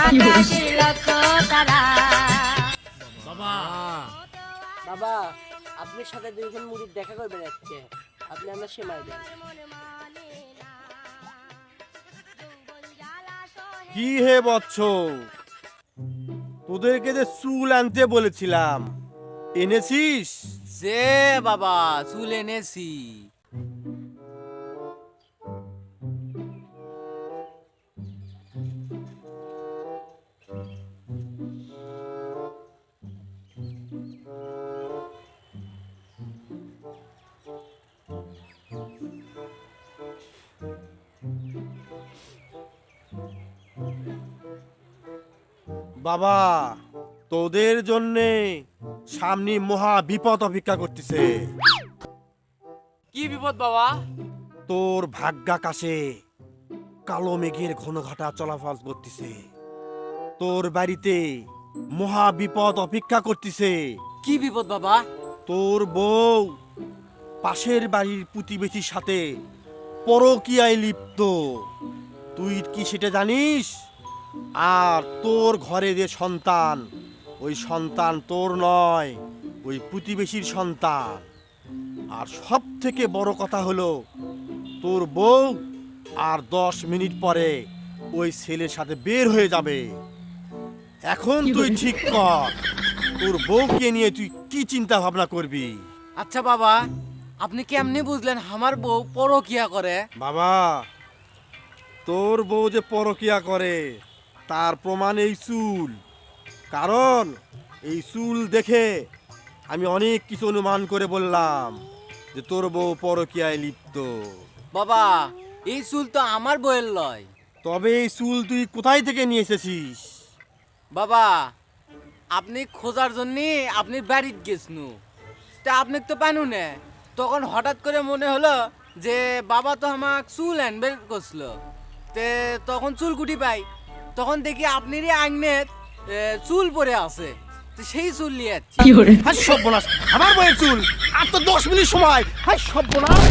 আকাশের লক্ষ তারা। বাবা বাবা আপনার সাথে দুইজন মুরিদ দেখা করবে যাচ্ছে, আপনি আমার সেমাই দেন। কি হে বৎস, তোদেরকে যে চুল আনতে বলেছিলাম এনেছিস? যে বাবা চুল এনেছি। বাবা, তোদের জন্যে সামনে মহা বিপদ অপেক্ষা করতেছে। কি বিপদ বাবা? তোর ভাগ্যাকাশে কালো মেঘের ঘন ঘটা চলাফল করতেছে। তোর বাড়িতে মহা বিপদ অপেক্ষা করতেছে। কি বিপদ বাবা? তোর বউ পাশের বাড়ির প্রতিবেশীর সাথে পরকীয়ায় লিপ্ত। তুই কি সেটা জানিস? আর তোর ঘরে যে সন্তান, ওই সন্তান তোর নয়, ওই প্রতিবেশীর সন্তান। আর সব থেকে বড় কথা হলো, তোর বউ আর 10 মিনিট পরে ওই ছেলের সাথে বের হয়ে যাবে। এখন তুই ঠিক কর, তোর বউকে নিয়ে তুই কি চিন্তা ভাবনা করবি? আচ্ছা বাবা, আপনি কেমনে বুঝলেন আমার বউ পরকিয়া করে? বাবা, তোর বউ যে পরকিয়া করে তার প্রমাণ এই চুল। কারণ এই চুল দেখে আমি অনেক কিছু অনুমান করে বললাম যে তোর বউ পরকিয়ায় লিপ্ত। বাবা, এই চুল তো আমার বউয়ের লয়। তবে এই চুল তুই কোথায় থেকে নিয়ে এসেছিস? বাবা, আপনি খোঁজার জন্য আপনি বাড়িতে গেছনু, তা আপনি তো পানু না। তখন হঠাৎ করে মনে হলো যে বাবা তো আমাকে চুল আনবে করছিল, তে তখন চুল কুটি পাই, তখন দেখি আপনারই আঙনের চুল পরে আছে, তো সেই চুল নিয়ে যাচ্ছি। হাই সর্বনাশ, আমার বউয়ের চুল! আর তো 10 মিনিট সময়। হাই সর্বনাশ!